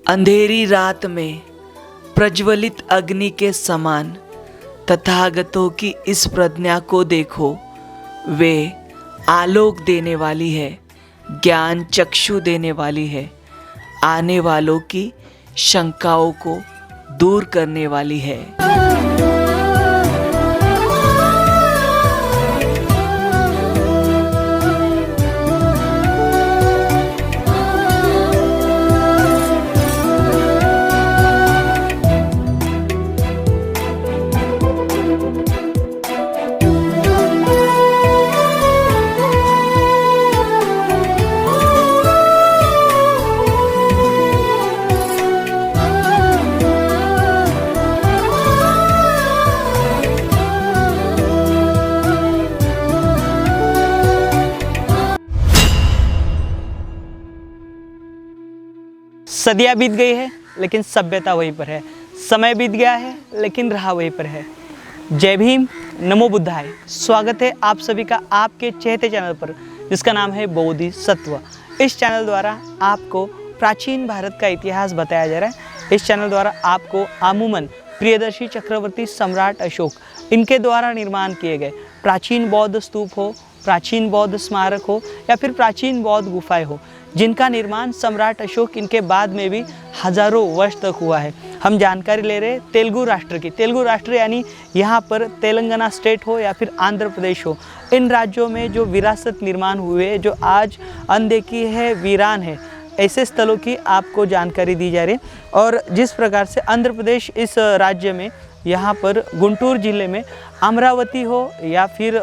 अंधेरी रात में प्रज्वलित अग्नि के समान तथागतों की इस प्रज्ञा को देखो। वे आलोक देने वाली है, ज्ञान चक्षु देने वाली है, आने वालों की शंकाओं को दूर करने वाली है। सदियाँ बीत गई है लेकिन सभ्यता वहीं पर है। समय बीत गया है लेकिन रहा वहीं पर है। जय भीम, नमो बुद्धाय। स्वागत है आप सभी का आपके चहेते चैनल पर, जिसका नाम है बोधिसत्व। इस चैनल द्वारा आपको प्राचीन भारत का इतिहास बताया जा रहा है। इस चैनल द्वारा आपको अमूमन प्रियदर्शी चक्रवर्ती सम्राट अशोक, इनके द्वारा निर्माण किए गए प्राचीन बौद्ध स्तूप हो, प्राचीन बौद्ध स्मारक हो या फिर प्राचीन बौद्ध गुफाएं हो, जिनका निर्माण सम्राट अशोक इनके बाद में भी हजारों वर्ष तक हुआ है। हम जानकारी ले रहे हैं तेलुगु राष्ट्र की। तेलुगु राष्ट्र यानी यहाँ पर तेलंगाना स्टेट हो या फिर आंध्र प्रदेश हो, इन राज्यों में जो विरासत निर्माण हुए जो आज अनदेखी है, वीरान है, ऐसे स्थलों की आपको जानकारी दी जा रही है। और जिस प्रकार से आंध्र प्रदेश इस राज्य में यहाँ पर गुंटूर जिले में अमरावती हो या फिर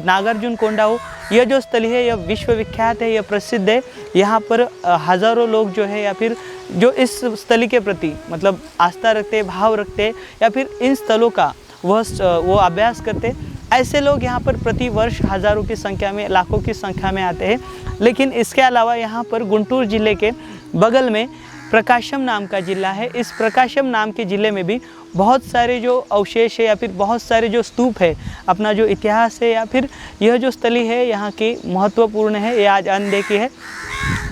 नागार्जुन कोंडा हो, यह जो स्थली है यह विश्वविख्यात है, यह प्रसिद्ध है। यहाँ पर हज़ारों लोग जो है या फिर जो इस स्थली के प्रति मतलब आस्था रखते, भाव रखते या फिर इन स्थलों का वो अभ्यास करते, ऐसे लोग यहाँ पर प्रति वर्ष हज़ारों की संख्या में, लाखों की संख्या में आते हैं। लेकिन इसके अलावा यहाँ पर गुंटूर ज़िले के बगल में प्रकाशम नाम का ज़िला है। इस प्रकाशम नाम के ज़िले में भी बहुत सारे जो अवशेष है या फिर बहुत सारे जो स्तूप है, अपना जो इतिहास है या फिर यह जो स्थली है यहाँ की महत्वपूर्ण है, ये आज अनदेखी है।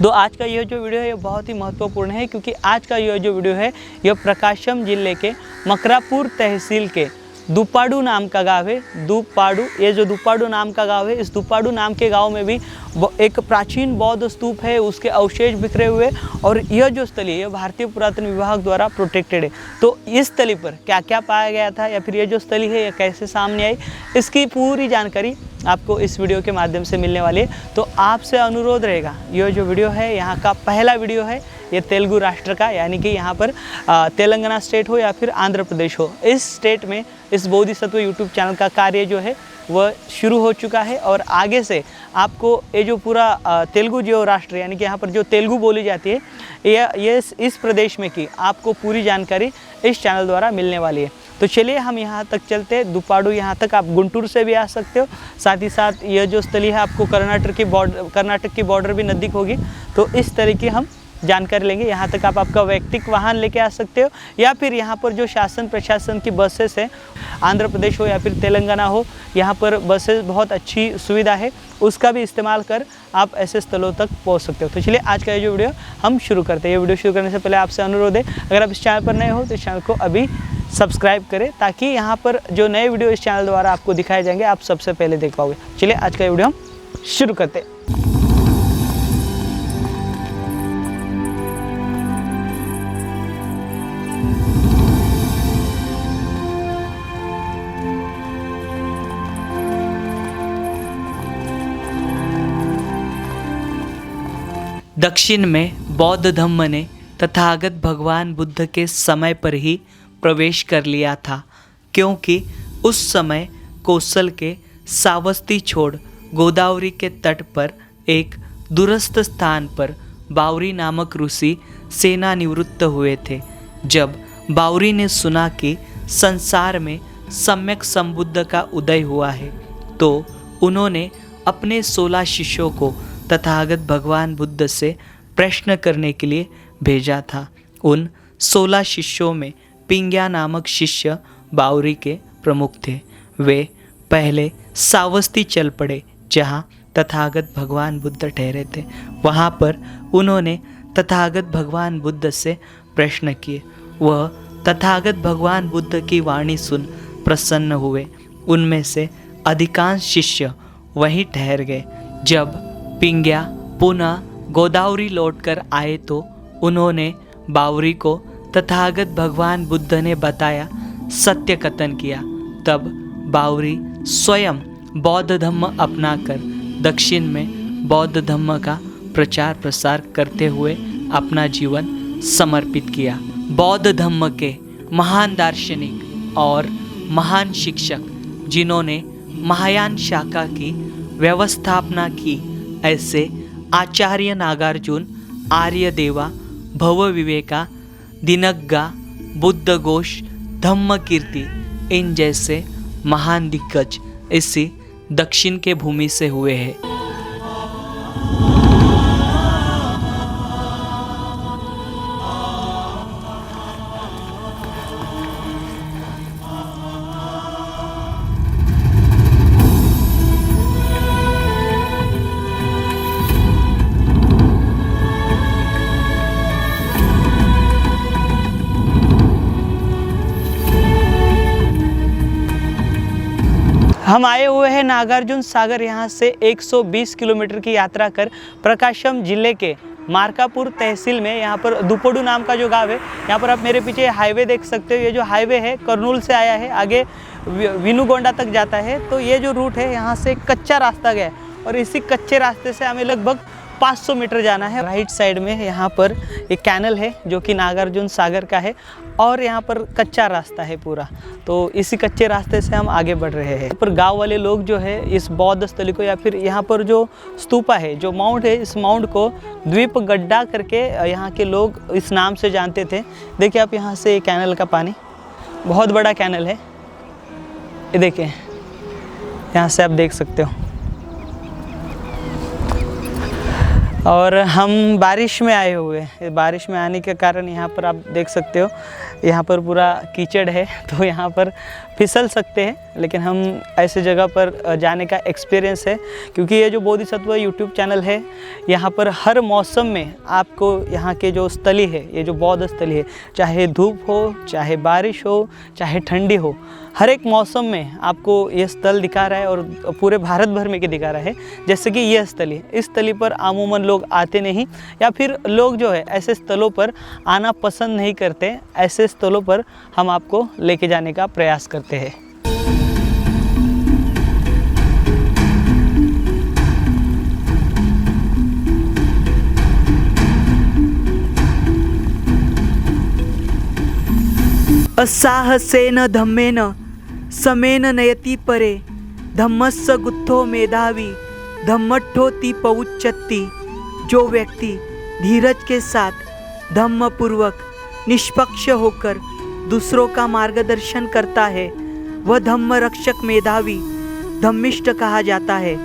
तो आज का यह जो वीडियो है ये बहुत ही महत्वपूर्ण है, क्योंकि आज का यह जो वीडियो है यह प्रकाशम ज़िले के मकरापुर तहसील के दुपाडू नाम का गांव है। दुपाडू, ये जो दुपाडू नाम का गांव है, इस दुपाडू नाम के गांव में भी एक प्राचीन बौद्ध स्तूप है, उसके अवशेष बिखरे हुए। और यह जो स्थली है यह भारतीय पुरातन विभाग द्वारा प्रोटेक्टेड है। तो इस स्थली पर क्या क्या पाया गया था या फिर यह जो स्थली है यह कैसे सामने आई, इसकी पूरी जानकारी आपको इस वीडियो के माध्यम से मिलने वाली है। तो आपसे अनुरोध रहेगा, यह जो वीडियो है यहाँ का पहला वीडियो है, ये तेलुगु राष्ट्र का, यानी कि यहाँ पर तेलंगाना स्टेट हो या फिर आंध्र प्रदेश हो, इस स्टेट में इस बोधिसत्व यूट्यूब चैनल का कार्य जो है वह शुरू हो चुका है। और आगे से आपको ये जो पूरा तेलुगु जो राष्ट्र यानी कि यहाँ पर जो तेलुगु बोली जाती है, ये इस प्रदेश में की आपको पूरी जानकारी इस चैनल द्वारा मिलने वाली है। तो चलिए हम यहाँ तक चलते हैं। दुपाडू यहाँ तक आप गुंटूर से भी आ सकते हो, साथ ही साथ यह जो स्थली है आपको कर्नाटक की बॉर्डर भी नज़दीक होगी। तो इस तरीके हम जानकारी लेंगे। यहाँ तक आप आपका वैयक्तिक वाहन लेके आ सकते हो या फिर यहाँ पर जो शासन प्रशासन की बसेस है, आंध्र प्रदेश हो या फिर तेलंगाना हो, यहाँ पर बसेस बहुत अच्छी सुविधा है, उसका भी इस्तेमाल कर आप ऐसे स्थलों तक पहुँच सकते हो। तो चलिए आज का ये जो वीडियो हम शुरू करते हैं। ये वीडियो शुरू करने से पहले आपसे अनुरोध है, अगर आप इस चैनल पर नए हो तो इस चैनल को अभी सब्सक्राइब करें, ताकि यहाँ पर जो नए वीडियो इस चैनल द्वारा आपको दिखाए जाएंगे आप सबसे पहले देख पाओगे। चलिए आज का ये वीडियो हम शुरू करते हैं। दक्षिण में बौद्ध धम्म ने तथागत भगवान बुद्ध के समय पर ही प्रवेश कर लिया था, क्योंकि उस समय कौशल के सावस्ती छोड़ गोदावरी के तट पर एक दूरस्थ स्थान पर बावरी नामक ऋषि सेनानिवृत्त हुए थे। जब बावरी ने सुना कि संसार में सम्यक संबुद्ध का उदय हुआ है, तो उन्होंने अपने 16 शिष्यों को तथागत भगवान बुद्ध से प्रश्न करने के लिए भेजा था। उन 16 शिष्यों में पिंग्या नामक शिष्य बावरी के प्रमुख थे। वे पहले सावस्ती चल पड़े, जहाँ तथागत भगवान बुद्ध ठहरे थे। वहाँ पर उन्होंने तथागत भगवान बुद्ध से प्रश्न किए। वह तथागत भगवान बुद्ध की वाणी सुन प्रसन्न हुए। उनमें से अधिकांश शिष्य वहीं ठहर गए। जब पिंग्या पुनः गोदावरी लौटकर आए तो उन्होंने बावरी को तथागत भगवान बुद्ध ने बताया सत्य कथन किया। तब बावरी स्वयं बौद्ध धम्म अपनाकर दक्षिण में बौद्ध धम्म का प्रचार प्रसार करते हुए अपना जीवन समर्पित किया। बौद्ध धम्म के महान दार्शनिक और महान शिक्षक जिन्होंने महायान शाखा की व्यवस्थापना की, ऐसे आचार्य नागार्जुन, आर्यदेवा, भव विवेका, दिनग्गा, बुद्ध घोष, धम्म कीर्ति, इन जैसे महान दिग्गज इसी दक्षिण के भूमि से हुए हैं। हम आए हुए हैं नागार्जुन सागर। यहाँ से 120 किलोमीटर की यात्रा कर प्रकाशम जिले के मार्कापुर तहसील में यहाँ पर दुपड़ू नाम का जो गांव है, यहाँ पर आप मेरे पीछे हाईवे देख सकते हो। ये जो हाईवे है कर्नूल से आया है, आगे विनुगोंडा तक जाता है। तो ये जो रूट है यहाँ से कच्चा रास्ता गया है और इसी कच्चे रास्ते से हमें लगभग 500 मीटर जाना है। राइट साइड में यहाँ पर एक कैनल है जो कि नागार्जुन सागर का है और यहाँ पर कच्चा रास्ता है पूरा। तो इसी कच्चे रास्ते से हम आगे बढ़ रहे हैं। पर गांव वाले लोग जो है इस बौद्ध स्थली को, या फिर यहाँ पर जो स्तूपा है, जो माउंट है, इस माउंट को द्वीप गड्ढा करके यहाँ के लोग इस नाम से जानते थे। देखिए आप यहाँ से कैनल का पानी, बहुत बड़ा कैनल है, ये देखिए यहाँ से आप देख सकते हो। और हम बारिश में आए हुए हैं। बारिश में आने के कारण यहाँ पर आप देख सकते हो, यहाँ पर पूरा कीचड़ है, तो यहाँ पर फिसल सकते हैं। लेकिन हम ऐसे जगह पर जाने का एक्सपीरियंस है, क्योंकि ये जो बोधिसत्व यूट्यूब चैनल है, यहाँ पर हर मौसम में आपको यहाँ के जो स्थली है, ये जो बौद्ध स्थली है, चाहे धूप हो, चाहे बारिश हो, चाहे ठंडी हो, हर एक मौसम में आपको ये स्थल दिखा रहा है और पूरे भारत भर में के दिखा रहा है। जैसे कि यह स्थली, इस स्थली पर अमूमन लोग आते नहीं, या फिर लोग जो है ऐसे स्थलों पर आना पसंद नहीं करते। ऐसे स्थलों पर हम आपको लेके जाने का प्रयास करते हैं। असाहसेन धम्मेन समेन नयति परे, धम्मस्य गुत्थो मेधावी धम्मट्ठोति पउच्चति। जो व्यक्ति धीरज के साथ धम्म पूर्वक निष्पक्ष होकर दूसरों का मार्गदर्शन करता है, वह धम्म रक्षक मेधावी धम्मिष्ठ कहा जाता है।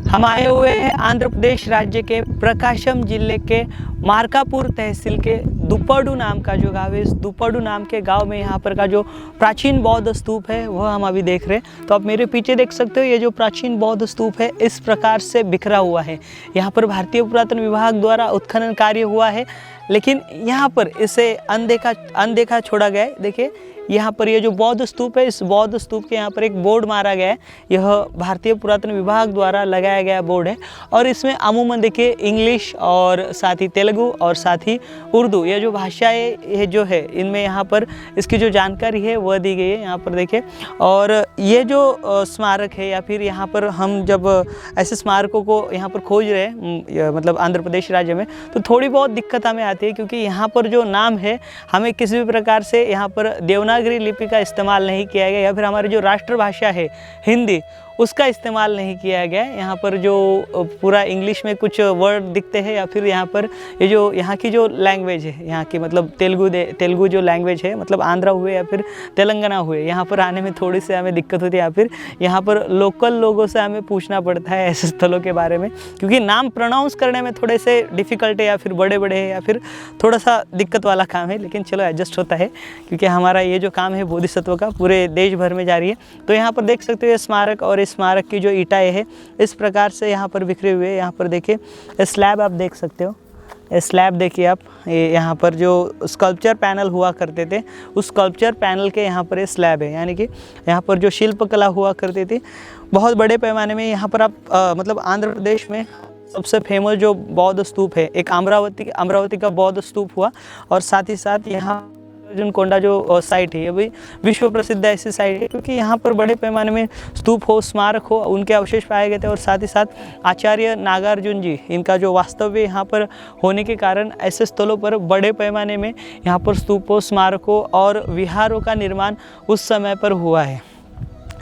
हम आए हुए हैं आंध्र प्रदेश राज्य के प्रकाशम जिले के मार्कापुर तहसील के दुपड़ू नाम का जो गाँव है। इस दुपड़ू नाम के गांव में यहाँ पर का जो प्राचीन बौद्ध स्तूप है वह हम अभी देख रहे हैं। तो आप मेरे पीछे देख सकते हो, ये जो प्राचीन बौद्ध स्तूप है इस प्रकार से बिखरा हुआ है। यहाँ पर भारतीय पुरातन विभाग द्वारा उत्खनन कार्य हुआ है, लेकिन यहाँ पर इसे अनदेखा छोड़ा गया है। देखिए यहाँ पर ये जो बौद्ध स्तूप है, इस बौद्ध स्तूप के यहाँ पर एक बोर्ड मारा गया है। यह भारतीय पुरातन विभाग द्वारा लगाया गया बोर्ड है और इसमें अमूमन देखिए इंग्लिश और साथ ही तेलुगु और साथ ही उर्दू, ये जो भाषाएं जो है इनमें यहाँ पर इसकी जो जानकारी है वह दी गई है। यहाँ पर देखिए, और ये जो स्मारक है, या फिर यहाँ पर हम जब ऐसे स्मारकों को यहाँ पर खोज रहे हैं, मतलब आंध्र प्रदेश राज्य में, तो थोड़ी बहुत दिक्कत हमें आती है, क्योंकि यहाँ पर जो नाम है हमें किसी भी प्रकार से यहाँ पर देवनागरी लिपि का इस्तेमाल नहीं किया गया, या फिर हमारी जो राष्ट्रभाषा है हिंदी, उसका इस्तेमाल नहीं किया गया है। यहाँ पर जो पूरा इंग्लिश में कुछ वर्ड दिखते हैं या फिर यहाँ पर ये जो यहाँ की जो लैंग्वेज है, यहाँ की मतलब तेलुगु जो लैंग्वेज है, मतलब आंध्रा हुए या फिर तेलंगाना हुए, यहाँ पर आने में थोड़ी सी हमें दिक्कत होती है या फिर यहाँ पर लोकल लोगों से हमें पूछना पड़ता है ऐसे स्थलों के बारे में, क्योंकि नाम प्रोनाउंस करने में थोड़े से डिफ़िकल्ट है या फिर बड़े बड़े है या फिर थोड़ा सा दिक्कत वाला काम है, लेकिन चलो एडजस्ट होता है क्योंकि हमारा ये जो काम है बोधिसत्व का पूरे देश भर में जारी है। तो यहाँ पर देख सकते हो ये स्मारक, और इस स्मारक की जो ईंटें है इस प्रकार से यहाँ पर बिखरे हुए हैं। यहाँ पर देखिए स्लैब आप देख सकते हो, स्लैब देखिए आप, ये यहाँ पर जो स्कल्पचर पैनल हुआ करते थे उस स्कल्पचर पैनल के यहाँ पर ये स्लैब है, यानी कि यहाँ पर जो शिल्पकला हुआ करती थी बहुत बड़े पैमाने में। यहाँ पर आप मतलब आंध्र प्रदेश में सबसे फेमस जो बौद्ध स्तूप है, एक अमरावती का बौद्ध स्तूप हुआ, और साथ ही साथ यहाँ अर्जुनकोंडा जो साइट है ये भी विश्व प्रसिद्ध ऐसी साइट है क्योंकि यहाँ पर बड़े पैमाने में स्तूप हो, स्मारक हो, उनके अवशेष पाए गए थे। और साथ ही साथ आचार्य नागार्जुन जी, इनका जो वास्तव्य यहाँ पर होने के कारण ऐसे स्थलों पर बड़े पैमाने में यहाँ पर स्तूपों, स्मारकों और विहारों का निर्माण उस समय पर हुआ है।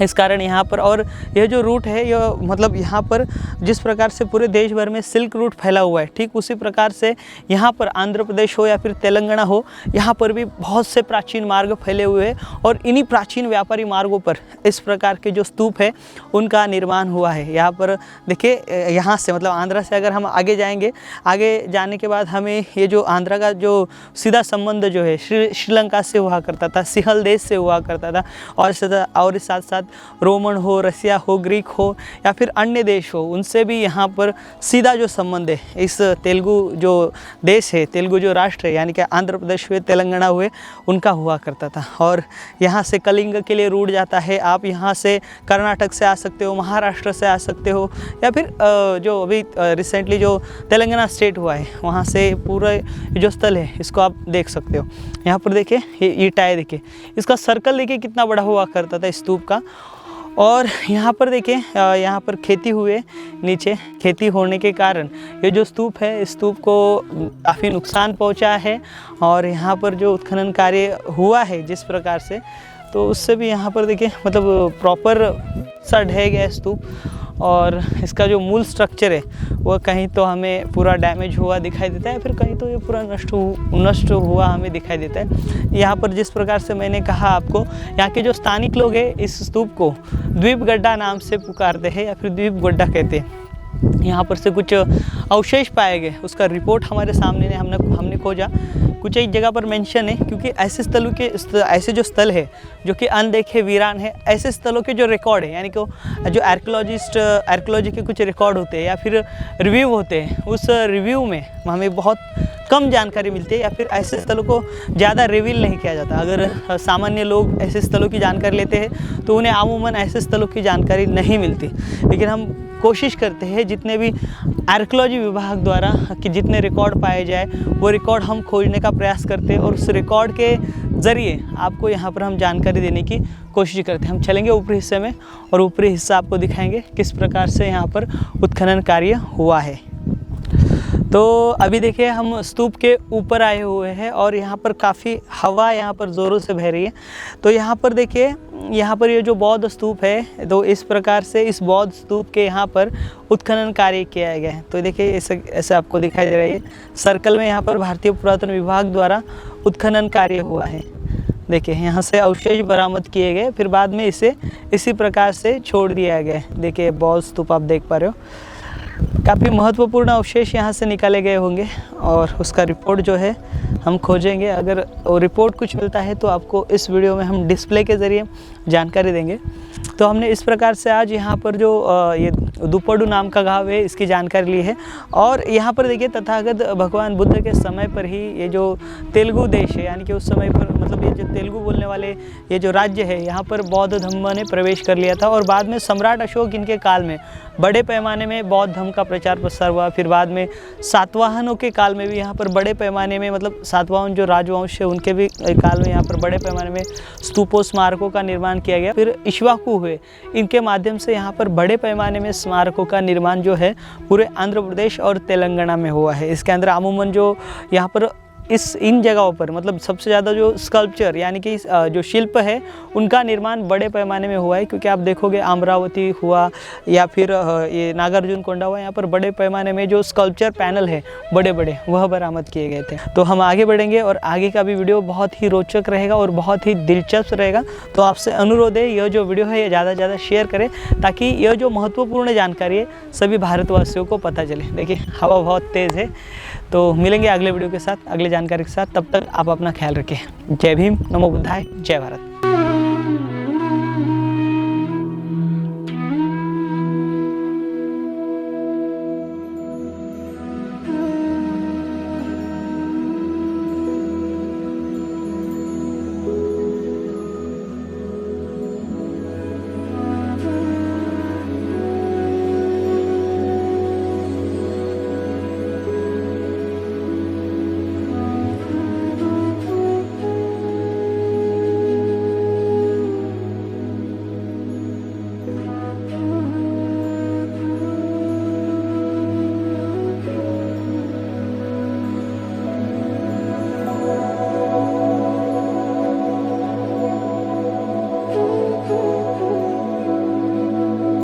इस कारण यहाँ पर, और यह जो रूट है यह मतलब यहाँ पर जिस प्रकार से पूरे देश भर में सिल्क रूट फैला हुआ है, ठीक उसी प्रकार से यहाँ पर आंध्र प्रदेश हो या फिर तेलंगाना हो, यहाँ पर भी बहुत से प्राचीन मार्ग फैले हुए हैं और इन्हीं प्राचीन व्यापारी मार्गों पर इस प्रकार के जो स्तूप है उनका निर्माण हुआ है। यहाँ पर देखिए, यहाँ से मतलब आंध्रा से अगर हम आगे जाएंगे, आगे जाने के बाद हमें ये जो आंध्रा का जो सीधा संबंध जो है श्रीलंका से हुआ करता था, सिंहल देश से हुआ करता था, और साथ साथ रोमन हो, रसिया हो, ग्रीक हो या फिर अन्य देश हो, उनसे भी यहाँ पर सीधा जो संबंध है इस तेलुगु जो देश है, तेलुगु जो राष्ट्र है, यानी कि आंध्र प्रदेश हुए, तेलंगाना हुए, उनका हुआ करता था। और यहाँ से कलिंग के लिए रूट जाता है, आप यहाँ से कर्नाटक से आ सकते हो, महाराष्ट्र से आ सकते हो, या फिर जो अभी रिसेंटली जो तेलंगाना स्टेट हुआ है वहाँ से पूरा जो स्थल है इसको आप देख सकते हो। यहाँ पर देखिए ये ईंटें देखिए, इसका सर्कल देखिए कितना बड़ा हुआ करता था स्तूप का। और यहाँ पर देखिए यहाँ पर खेती हुए, नीचे खेती होने के कारण ये जो स्तूप है, इस स्तूप को काफ़ी नुकसान पहुँचा है। और यहाँ पर जो उत्खनन कार्य हुआ है जिस प्रकार से, तो उससे भी यहाँ पर देखिए मतलब प्रॉपर सा ढह गया स्तूप, और इसका जो मूल स्ट्रक्चर है वह कहीं तो हमें पूरा डैमेज हुआ दिखाई देता है, फिर कहीं तो ये पूरा नष्ट हुआ हमें दिखाई देता है। यहाँ पर जिस प्रकार से मैंने कहा आपको, यहाँ के जो स्थानिक लोग हैं इस स्तूप को द्वीपगड्ढा नाम से पुकारते हैं या फिर द्वीपगड्ढा कहते हैं। यहाँ पर से कुछ अवशेष पाए गए, उसका रिपोर्ट हमारे सामने हमने खोजा। कुछ एक जगह पर मेंशन है, क्योंकि ऐसे स्थलों के ऐसे जो स्थल है जो कि अनदेखे वीरान है, ऐसे स्थलों के जो रिकॉर्ड है, यानी कि जो आर्कियोलॉजी के कुछ रिकॉर्ड होते हैं या फिर रिव्यू होते हैं, उस रिव्यू में हमें बहुत कम जानकारी मिलती है या फिर ऐसे स्थलों को ज़्यादा रिवील नहीं किया जाता। अगर सामान्य लोग ऐसे स्थलों की जानकारी लेते हैं तो उन्हें आमूमन ऐसे स्थलों की जानकारी नहीं मिलती, लेकिन हम कोशिश करते हैं जितने भी आर्कियोलॉजी विभाग द्वारा कि जितने रिकॉर्ड पाए जाए वो रिकॉर्ड हम खोजने का प्रयास करते हैं, और उस रिकॉर्ड के ज़रिए आपको यहाँ पर हम जानकारी देने की कोशिश करते हैं। हम चलेंगे ऊपरी हिस्से में और ऊपरी हिस्सा आपको दिखाएंगे किस प्रकार से यहाँ पर उत्खनन कार्य हुआ है। तो अभी देखिए हम स्तूप के ऊपर आए हुए हैं और यहाँ पर काफ़ी हवा यहाँ पर ज़ोरों से बह रही है। तो यहाँ पर देखिए, यहाँ पर ये जो बौद्ध स्तूप है, तो इस प्रकार से इस बौद्ध स्तूप के यहाँ पर उत्खनन कार्य किया गया है। तो देखिए ऐसे आपको दिखाई दे रहा है सर्कल में, यहाँ पर भारतीय पुरातन विभाग द्वारा उत्खनन कार्य हुआ है। देखिए यहाँ से अवशेष बरामद किए गए, फिर बाद में इसे इसी प्रकार से छोड़ दिया गया। देखिए बौद्ध स्तूप आप देख पा रहे हो, काफ़ी महत्वपूर्ण अवशेष यहाँ से निकाले गए होंगे और उसका रिपोर्ट जो है हम खोजेंगे। अगर वो रिपोर्ट कुछ मिलता है तो आपको इस वीडियो में हम डिस्प्ले के ज़रिए जानकारी देंगे। तो हमने इस प्रकार से आज यहाँ पर जो ये दुपड़ू नाम का गाँव है इसकी जानकारी ली है। और यहाँ पर देखिए तथागत भगवान बुद्ध के समय पर ही ये जो तेलुगु देश है, यानी कि उस समय पर मतलब ये जो तेलुगु बोलने वाले ये जो राज्य है, यहाँ पर बौद्ध धर्म ने प्रवेश कर लिया था। और बाद में सम्राट अशोक इनके काल में बड़े पैमाने में बौद्ध धर्म का प्रचार प्रसार हुआ। फिर बाद में सातवाहनों के काल में भी यहाँ पर बड़े पैमाने में, मतलब सातवाहन जो राजवंश है उनके भी काल में यहाँ पर बड़े पैमाने में स्तूपों, स्मारकों का निर्माण किया गया। फिर इक्ष्वाकु हुए, इनके माध्यम से यहाँ पर बड़े पैमाने में स्मारकों का निर्माण जो है पूरे आंध्र प्रदेश और तेलंगाना में हुआ है। इसके अंदर अमूमन जो यहाँ पर इन जगहों पर मतलब सबसे ज़्यादा जो स्कल्पचर यानी कि जो शिल्प है उनका निर्माण बड़े पैमाने में हुआ है, क्योंकि आप देखोगे अमरावती हुआ या फिर ये नागार्जुनकोंडा हुआ, यहाँ पर बड़े पैमाने में जो स्कल्पचर पैनल है बड़े बड़े वह बरामद किए गए थे। तो हम आगे बढ़ेंगे और आगे का भी वीडियो बहुत ही रोचक रहेगा और बहुत ही दिलचस्प रहेगा। तो आपसे अनुरोध है यह जो वीडियो है ये ज़्यादा से ज़्यादा शेयर करें ताकि यह जो महत्वपूर्ण जानकारी है सभी भारतवासियों को पता चले। देखिए हवा बहुत तेज़ है। तो मिलेंगे अगले वीडियो के साथ, अगले जानकारी के साथ। तब तक आप अपना ख्याल रखें। जय भीम, नमो बुद्धाय, जय भारत।